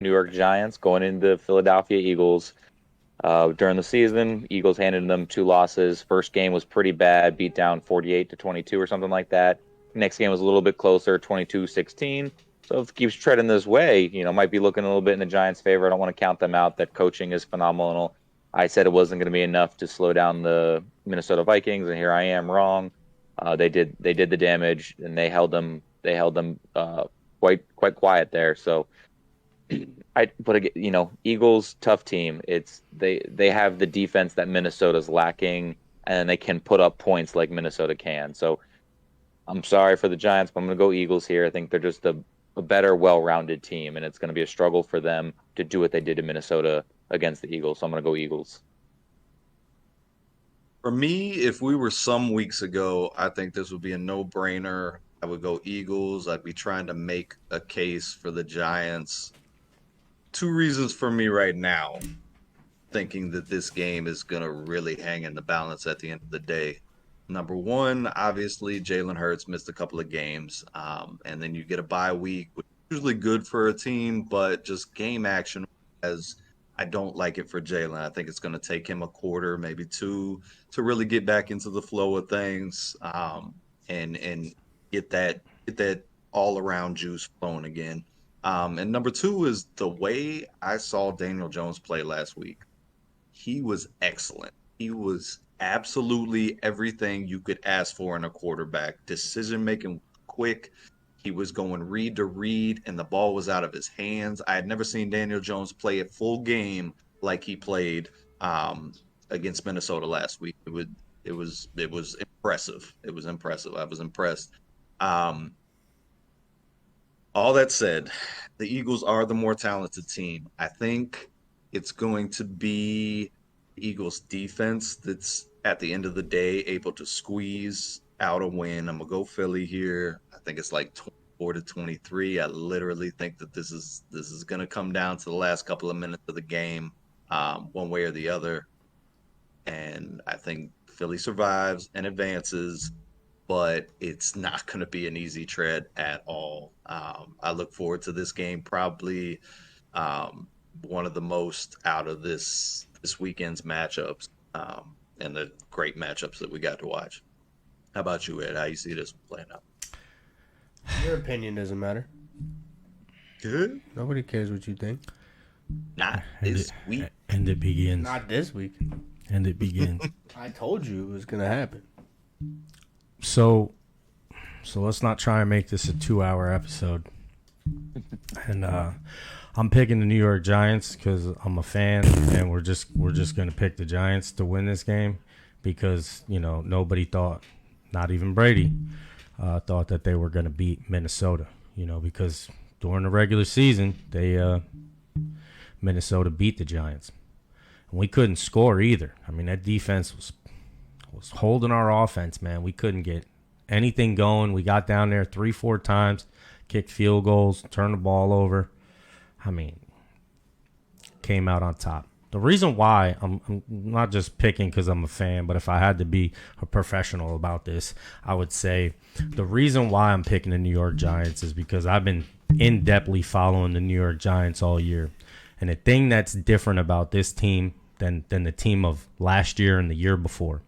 New York Giants going into Philadelphia Eagles. During the season, Eagles handed them two losses. First game was pretty bad, beat down 48-22 or something like that. Next game was a little bit closer, 22-16. So if it keeps treading this way, might be looking a little bit in the Giants' favor. I don't want to count them out. That coaching is phenomenal. I said it wasn't going to be enough to slow down the Minnesota Vikings, and here I am wrong. They did the damage, and they held them quite quiet there. So but again, Eagles tough team. They have the defense that Minnesota's lacking, and they can put up points like Minnesota can. So I'm sorry for the Giants, but I'm going to go Eagles here. I think they're just a better, well-rounded team, and it's going to be a struggle for them to do what they did in Minnesota against the Eagles. So I'm going to go Eagles. For me, if we were some weeks ago, I think this would be a no-brainer. I would go Eagles. I'd be trying to make a case for the Giants. Two reasons for me right now, thinking that this game is going to really hang in the balance at the end of the day. Number one, obviously, Jalen Hurts missed a couple of games, and then you get a bye week, which is usually good for a team, but just game action as I don't like it for Jalen. I think it's going to take him a quarter, maybe two, to really get back into the flow of things, and get that all around juice flowing again. And number two is the way I saw Daniel Jones play last week. He was excellent. He was absolutely everything you could ask for in a quarterback. Decision making quick. He was going read to read, and the ball was out of his hands. I had never seen Daniel Jones play a full game like he played against Minnesota last week. It was impressive. It was impressive. I was impressed. Um, all that said, the Eagles are the more talented team. I think it's going to be the Eagles defense that's at the end of the day able to squeeze out a win. I'm gonna go Philly here. I think it's like 24-23. I literally think that this is gonna come down to the last couple of minutes of the game, one way or the other. And I think Philly survives and advances, but it's not going to be an easy tread at all. I look forward to this game, probably one of the most out of this weekend's matchups, and the great matchups that we got to watch. How about you, Ed? How you see this one playing out? Your opinion doesn't matter. Good. Nobody cares what you think. Not And this it, week. and it begins. Not this week. And it begins. I told you it was gonna happen. So let's not try and make this a 2-hour episode. And I'm picking the New York Giants because I'm a fan, and we're just gonna pick the Giants to win this game because nobody thought, not even Brady, thought that they were gonna beat Minnesota. Because during the regular season, Minnesota beat the Giants, and we couldn't score either. I mean, that defense was holding our offense, man. We couldn't get anything going. We got down there 3-4 times, kicked field goals, turned the ball over. I mean, came out on top. The reason why I'm not just picking because I'm a fan, but if I had to be a professional about this, I would say the reason why I'm picking the New York Giants is because I've been in-depthly following the New York Giants all year. And the thing that's different about this team than the team of last year and the year before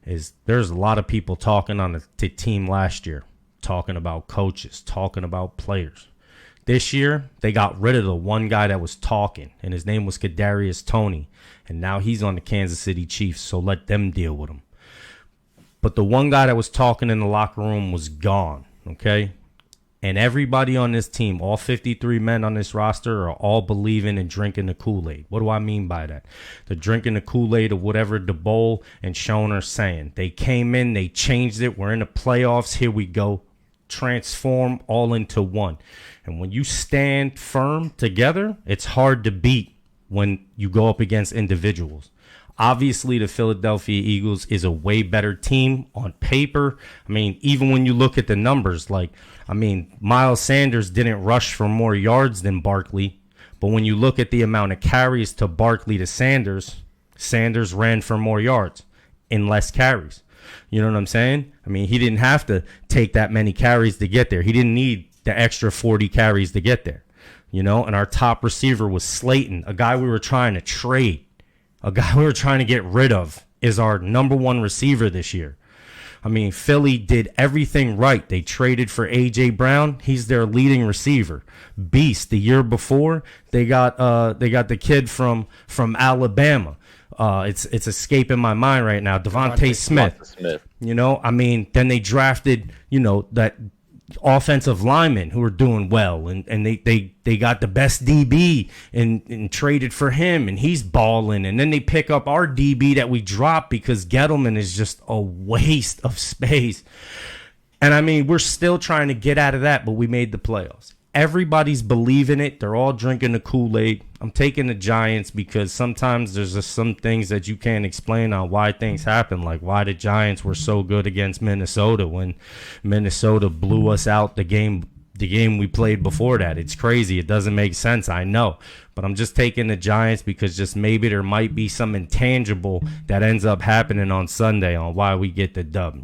is there's a lot of people talking on the team last year, talking about coaches, talking about players. This year, they got rid of the one guy that was talking, and his name was Kadarius Toney, and now he's on the Kansas City Chiefs, so let them deal with him. But the one guy that was talking in the locker room was gone, okay? And everybody on this team, all 53 men on this roster, are all believing and drinking the Kool-Aid. What do I mean by that? They're drinking the Kool-Aid of whatever Daboll and Schoen are saying. They came in, they changed it. We're in the playoffs. Here we go. Transform all into one. And when you stand firm together, it's hard to beat when you go up against individuals. Obviously, the Philadelphia Eagles is a way better team on paper. I mean, even when you look at the numbers, Miles Sanders didn't rush for more yards than Barkley. But when you look at the amount of carries to Barkley to Sanders, Sanders ran for more yards in less carries. You know what I'm saying? I mean, he didn't have to take that many carries to get there. He didn't need the extra 40 carries to get there. and our top receiver was Slayton, a guy we were trying to trade, a guy we were trying to get rid of, is our number one receiver this year. I mean, Philly did everything right. They traded for A.J. Brown. He's their leading receiver. Beast. The year before, they got the kid from Alabama. It's escaping my mind right now. Devontae Smith. I mean, then they drafted, that offensive linemen who are doing well, and they got the best DB and traded for him, and he's balling. And then they pick up our DB that we dropped because Gettleman is just a waste of space. And I mean, we're still trying to get out of that, but we made the playoffs. Everybody's believing it. They're all drinking the Kool-Aid. I'm taking the Giants because sometimes there's just some things that you can't explain on why things happen, like why the Giants were so good against Minnesota when Minnesota blew us out the game we played before that. It's crazy. It doesn't make sense, I know. But I'm just taking the Giants because just maybe there might be some intangible that ends up happening on Sunday on why we get the dub,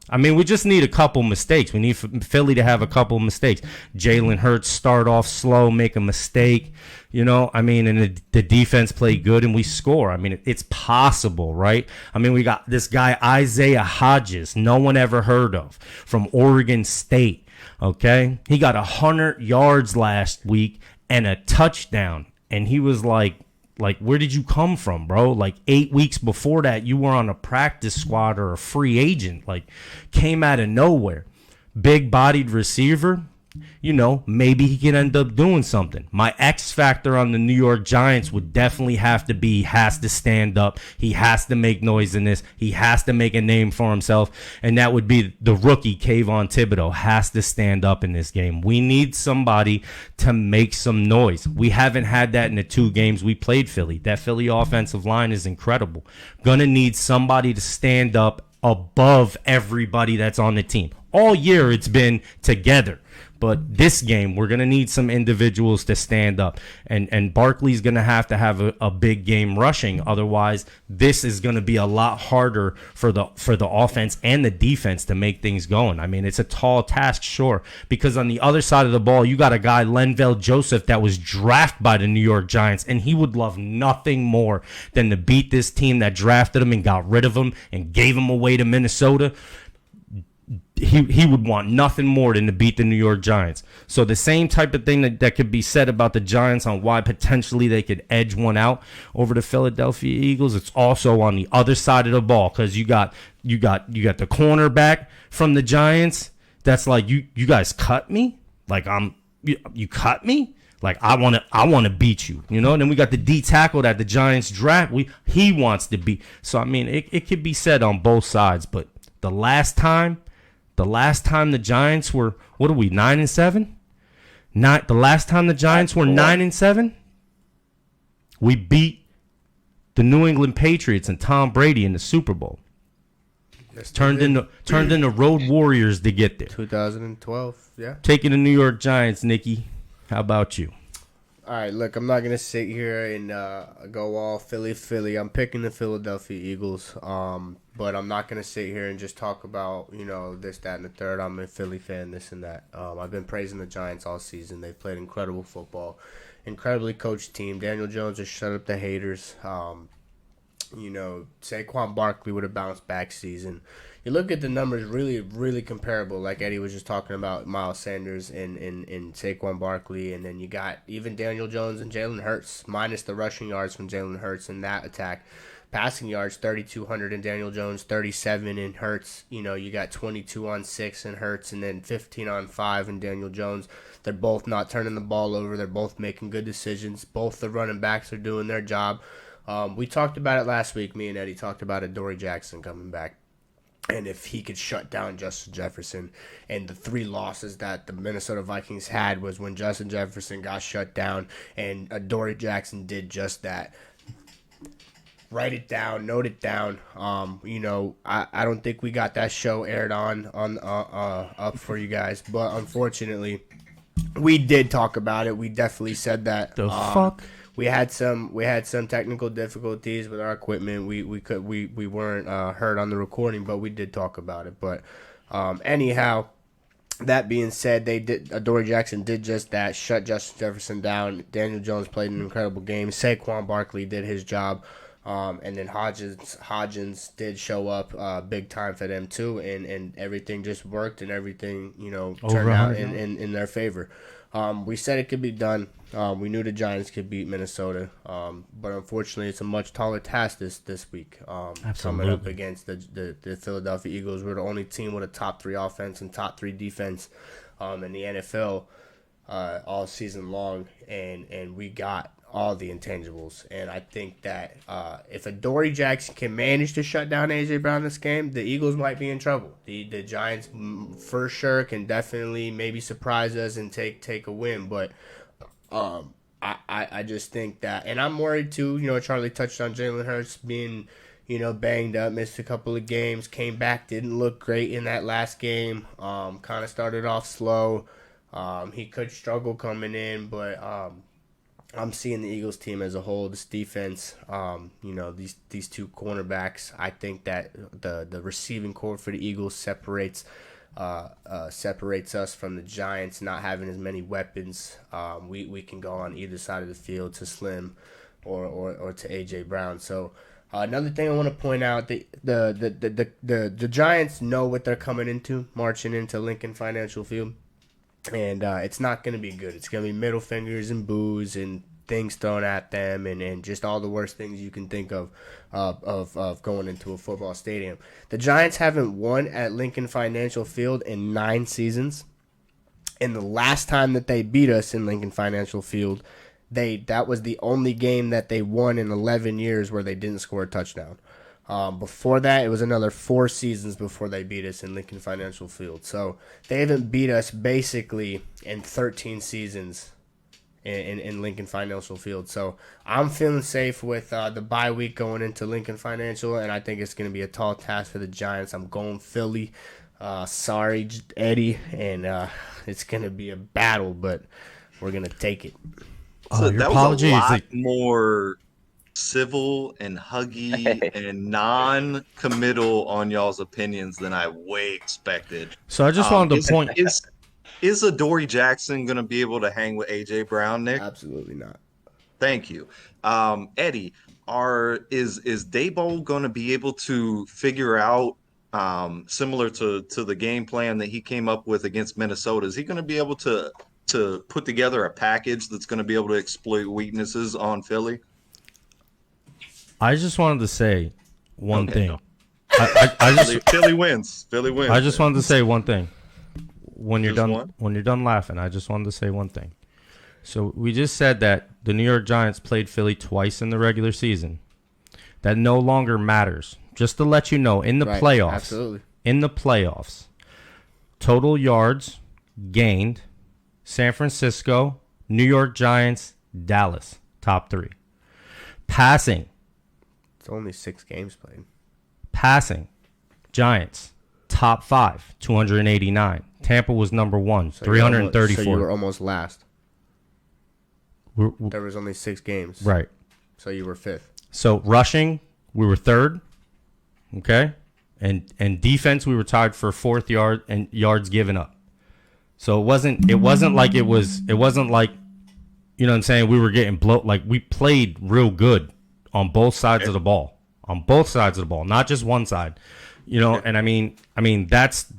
I mean, we just need a couple mistakes. We need Philly to have a couple mistakes. Jalen Hurts start off slow, make a mistake, I mean, and the defense played good and we score. I mean, it's possible, right? I mean, we got this guy, Isaiah Hodges, no one ever heard of, from Oregon State. Okay, he got 100 yards last week and a touchdown, and he was like, where did you come from, bro? Like 8 weeks before that, you were on a practice squad or a free agent, came out of nowhere. Big-bodied receiver. Maybe he can end up doing something. My X factor on the New York Giants would definitely have to be, he has to stand up. He has to make noise in this. He has to make a name for himself. And that would be the rookie, Kayvon Thibodeau, has to stand up in this game. We need somebody to make some noise. We haven't had that in the 2 games we played Philly. That Philly offensive line is incredible. Gonna need somebody to stand up above everybody that's on the team. All year it's been together. But this game, we're going to need some individuals to stand up. And Barkley's going to have a big game rushing. Otherwise, this is going to be a lot harder for the offense and the defense to make things going. I mean, it's a tall task, sure. Because on the other side of the ball, you got a guy, Lenville Joseph, that was drafted by the New York Giants. And he would love nothing more than to beat this team that drafted him and got rid of him and gave him away to Minnesota. He would want nothing more than to beat the New York Giants. So the same type of thing that could be said about the Giants on why potentially they could edge one out over the Philadelphia Eagles, it's also on the other side of the ball, because you got the cornerback from the Giants that's like, you guys cut me, like you cut me, like I want to beat you, And then we got the D tackle that the Giants draft. He wants to beat. So I mean, it could be said on both sides, but the last time the Giants were, what are we, 9-7? The last time the Giants were 9-7, we beat the New England Patriots and Tom Brady in the Super Bowl. Yes, turned into Road Warriors to get there. 2012, yeah. Taking the New York Giants, Nikki. How about you? All right, look, I'm not going to sit here and go all Philly. I'm picking the Philadelphia Eagles, but I'm not going to sit here and just talk about, this, that, and the third. I'm a Philly fan, this and that. I've been praising the Giants all season. They've played incredible football, incredibly coached team. Daniel Jones has shut up the haters. Saquon Barkley with a bounce-back season. You look at the numbers, really, really comparable, like Eddie was just talking about, Miles Sanders and Saquon Barkley, and then you got even Daniel Jones and Jalen Hurts, minus the rushing yards from Jalen Hurts in that attack. Passing yards, 3,200 in Daniel Jones, 37 in Hurts. You got 22 on 6 in Hurts, and then 15 on 5 in Daniel Jones. They're both not turning the ball over. They're both making good decisions. Both the running backs are doing their job. We talked about it last week. Me and Eddie talked about it. Dory Jackson coming back. And if he could shut down Justin Jefferson, and the 3 losses that the Minnesota Vikings had was when Justin Jefferson got shut down, and Dory Jackson did just that. Write it down, note it down. I don't think we got that show aired on up for you guys, but unfortunately, we did talk about it. We definitely said that. The fuck. We had some technical difficulties with our equipment. We weren't heard on the recording, but we did talk about it. But anyhow, That being said, Adoree Jackson did just that, shut Justin Jefferson down. Daniel Jones played an incredible game. Saquon Barkley did his job. And then Hodgins did show up big time for them too, and everything just worked, and everything turned out in their favor. We said it could be done. We knew the Giants could beat Minnesota, but unfortunately, it's a much taller task this week. Coming up against the Philadelphia Eagles, we're the only team with a top 3 offense and top 3 defense in the NFL all season long, and we got all the intangibles. And I think that if Adoree Jackson can manage to shut down A.J. Brown this game, the Eagles might be in trouble. The Giants for sure can definitely maybe surprise us and take a win. But I just think that, and I'm worried too. Charlie touched on Jalen Hurts being banged up, missed a couple of games, came back, didn't look great in that last game. Kind of started off slow. He could struggle coming in, but I'm seeing the Eagles team as a whole, this defense, these 2 cornerbacks. I think that the receiving core for the Eagles separates us from the Giants, not having as many weapons. We can go on either side of the field to Slim or to A.J. Brown. So another thing I want to point out, the Giants know what they're coming into, marching into Lincoln Financial Field. And it's not going to be good. It's going to be middle fingers and boos and things thrown at them, and just all the worst things you can think of going into a football stadium. The Giants haven't won at Lincoln Financial Field in 9 seasons. And the last time that they beat us in Lincoln Financial Field, that was the only game that they won in 11 years where they didn't score a touchdown. Before that, it was another 4 seasons before they beat us in Lincoln Financial Field. So they haven't beat us basically in 13 seasons in Lincoln Financial Field. So I'm feeling safe with the bye week going into Lincoln Financial, and I think it's going to be a tall task for the Giants. I'm going Philly. Sorry, Eddie, and it's going to be a battle, but we're going to take it. So your that apology was a is lot more civil and huggy and non-committal on y'all's opinions than I way expected. So I just wanted to point. Is Adoree Jackson going to be able to hang with A.J. Brown, Nick? Absolutely not. Thank you. Eddie, is Daboll going to be able to figure out, similar to the game plan that he came up with against Minnesota, is he going to be able to put together a package that's going to be able to exploit weaknesses on Philly? I just wanted to say one thing. No. I just Philly wins. Philly wins. I just wanted to say one thing. When you're Just done, one? when you're done laughing, I just wanted to say one thing. So we just said that the New York Giants played Philly twice in the regular season. That no longer matters. Just to let you know, in the playoffs, absolutely. in the playoffs, total yards gained, San Francisco, New York Giants, Dallas, top 3. Passing, It's only 6 games played. Passing, Giants, top 5, 289. Tampa was number 1, 334. So you were almost last. We're- There was only 6 games. right. So you were 5th. So rushing, we were 3rd. Okay? And defense, we were tied for 4th yard and yards given up. So it wasn't like you know what I'm saying, we were getting like we played real good on both sides of the ball. On both sides of the ball, not just one side. And I mean that's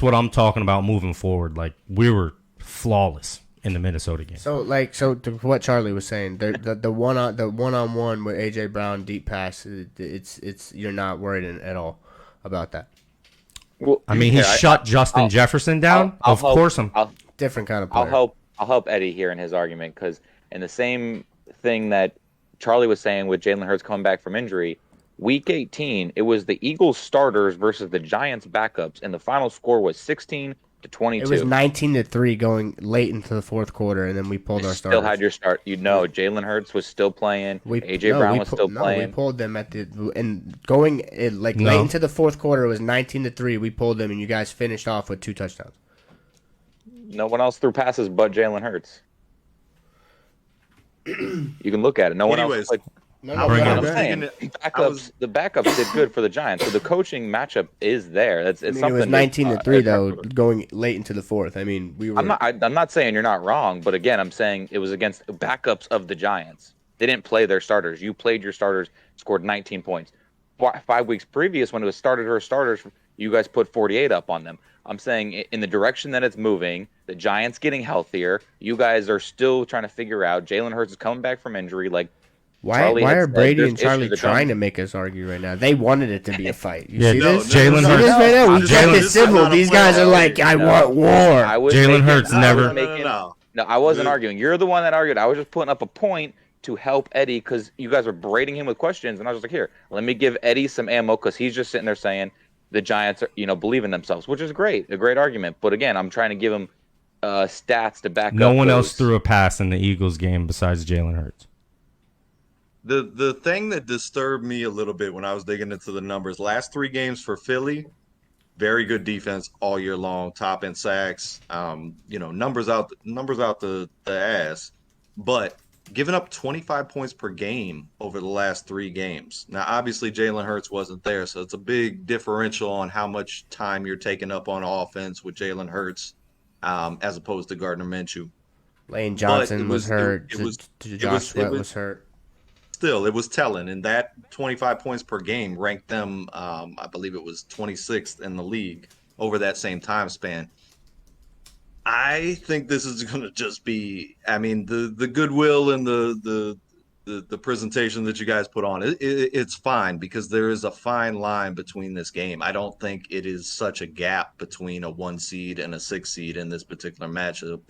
what I'm talking about moving forward. Like we were flawless in the Minnesota game. So to what Charlie was saying, the one-on-one with A.J. Brown deep pass, it's you're not worried at all about that. Well, I mean, he shut Justin Jefferson down. I'll of help- course, I'm. Different kind of player. I'll help Eddie here in his argument, because in the same thing that Charlie was saying with Jalen Hurts coming back from injury, Week 18, it was the Eagles starters versus the Giants backups, and the final score was 16-22. It was 19-3 going late into the 4th quarter, and then we pulled our starters. Still had your start. Jalen Hurts was still playing. AJ Brown was still playing. We pulled them late into the 4th quarter. It was 19-3. We pulled them, and you guys finished off with 2 touchdowns. No one else threw passes but Jalen Hurts. You can look at it. No one else. No, I no, was, Bring go I it. ahead, was go ahead. thinking, The backups did good for the Giants. So the coaching matchup is there. That's I it's mean, it was something. 19-3 though, going late into the fourth. I mean, we were. I'm not saying you're not wrong, but again, I'm saying it was against backups of the Giants. They didn't play their starters. You played your starters, scored 19 points. 5 weeks previous, when it was started or starters, you guys put 48 up on them. I'm saying in the direction that it's moving, the Giants getting healthier. You guys are still trying to figure out. Jalen Hurts is coming back from injury. Like Charlie Why had are said, Brady there's and Charlie issues that trying don't- to make us argue right now? They wanted it to be a fight. You Yeah, see no, this? no, Jalen You see Hurts- this right now? We Jalen- kept it civil. not a These guys are playoff. like, I No. want war. I was Jalen making- Hurts I was never- making- No. No, I wasn't The- arguing. You're the one that argued. I was just putting up a point to help Eddie because you guys were berating him with questions, and I was just like, here, let me give Eddie some ammo because he's just sitting there saying the Giants are, believe in themselves, which is great, a great argument. But again, I'm trying to give him stats to back up. No one else those. threw a pass in the Eagles game besides Jalen Hurts. The thing that disturbed me a little bit when I was digging into the numbers, last 3 games for Philly, very good defense all year long, top in sacks, numbers out the ass, but giving up 25 points per game over the last 3 games. Now, obviously, Jalen Hurts wasn't there, so it's a big differential on how much time you're taking up on offense with Jalen Hurts, as opposed to Gardner Minshew. Lane But Johnson it was hurt. it was- Josh Sweat was hurt. Still, it was telling, and that 25 points per game ranked them, I believe it was 26th in the league over that same time span. I think this is going to just be, I mean, the goodwill and the presentation that you guys put on, it's fine because there is a fine line between this game. I don't think it is such a gap between a 1 seed and a 6 seed in this particular matchup.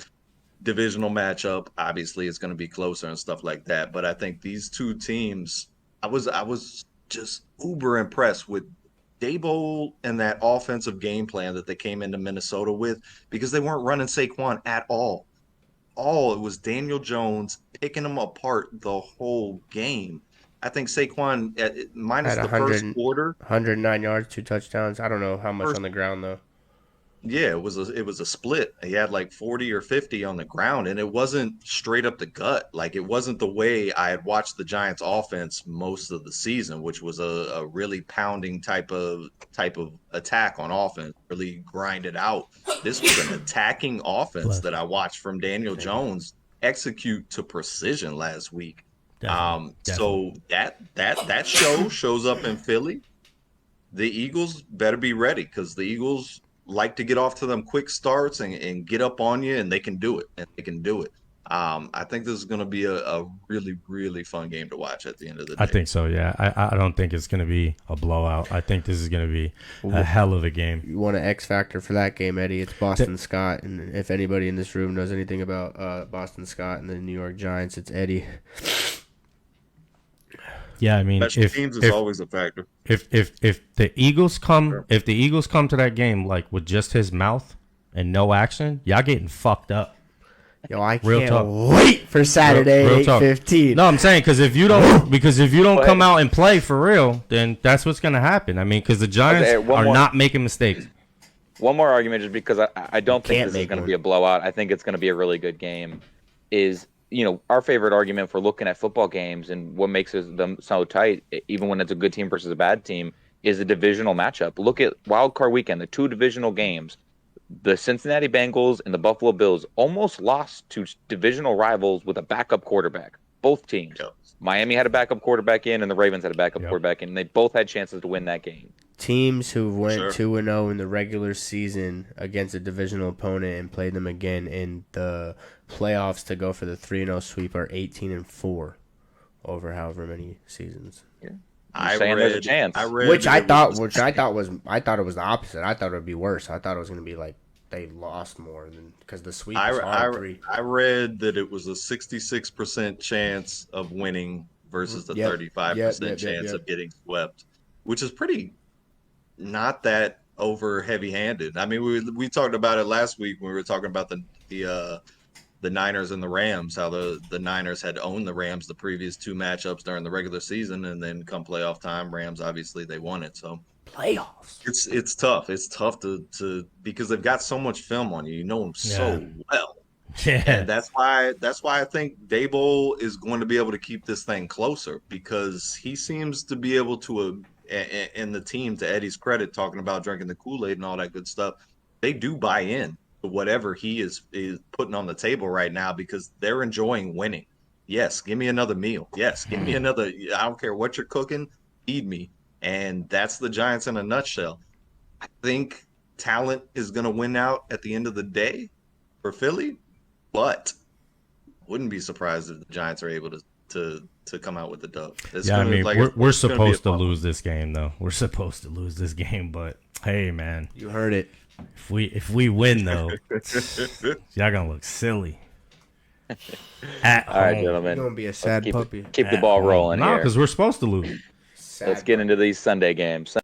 Divisional matchup, obviously it's going to be closer and stuff like that. But I think these two teams, I was just uber impressed with Daboll and that offensive game plan that they came into Minnesota with because they weren't running Saquon at all. It was Daniel Jones picking them apart the whole game. I think Saquon, minus Had the first quarter, 109 yards, 2 touchdowns. I don't know how much First- on the ground though. yeah, it was a split. He had like 40 or 50 on the ground, and it wasn't straight up the gut. Like it wasn't the way I had watched the Giants offense most of the season, which was a really pounding type of attack on offense, really grinded out. This was an attacking offense that I watched from Daniel Jones execute to precision last week. So that shows up in Philly. The Eagles better be ready because the Eagles like to get off to them quick starts and get up on you, and they can do it. I think this is going to be a really, really fun game to watch at the end of the day. I think so, yeah. I don't think it's going to be a blowout. I think this is going to be a hell of a game. You want an X factor for that game, Eddie? It's Boston Scott, and if anybody in this room knows anything about Boston Scott and the New York Giants, it's Eddie. Yeah, I mean, Special teams is always a factor. If the Eagles come to that game like with just his mouth and no action, y'all getting fucked up. Yo, I Real can't talk. wait for Saturday Real at talk. 8:15. No, I'm saying because if you don't come out and play for real, then that's what's gonna happen. I mean, because the Giants Okay, one are more. not making mistakes. One more argument, just because I don't think Can't this is make going to one. be a blowout. I think it's going to be a really good game. Is our favorite argument for looking at football games and what makes them so tight, even when it's a good team versus a bad team, is a divisional matchup. Look at Wild Card Weekend, the 2 divisional games. The Cincinnati Bengals and the Buffalo Bills almost lost to divisional rivals with a backup quarterback. Both teams. Yep. Miami had a backup quarterback in, and the Ravens had a backup Yep. quarterback in, and they both had chances to win that game. Teams who went Sure. 2-0 in the regular season against a divisional opponent and played them again in the playoffs to go for the 3-0 sweep are 18-4 over however many seasons. I saying there's a chance. Which I thought was it was the opposite. I thought it would be worse. I thought it was going to be like they lost more than because the sweep was hard 3. I read that it was a 66% chance of winning versus the Yep. 35% chance Yep. of getting swept, which is pretty not that over heavy-handed. I mean, we talked about it last week when we were talking about the Niners and the Rams, how the Niners had owned the Rams the previous 2 matchups during the regular season, and then come playoff time, Rams obviously they won it. So Playoffs. it's tough. It's tough to because they've got so much film on you. You know them so well. Yeah. And that's why I think Daboll is going to be able to keep this thing closer, because he seems to be able to, and the team, to Eddie's credit, talking about drinking the Kool-Aid and all that good stuff, they do buy in to whatever he is putting on the table right now, because they're enjoying winning. Yes, give me another meal. Yes, give me another. I don't care what you're cooking, feed me. And that's the Giants in a nutshell. I think talent is going to win out at the end of the day for Philly, but wouldn't be surprised if the Giants are able to come out with the dub. It's Yeah, I gonna, mean, like, we're it's gonna be a supposed to fun one. lose this game, though. We're supposed to lose this game, but hey, man, You heard it. if we win though, y'all gonna look silly at All right, home. You're gentlemen. gonna be a Let's sad keep puppy. keep the At ball home. rolling No, here. because we're supposed to lose. Sad Let's get puppy. into these Sunday games.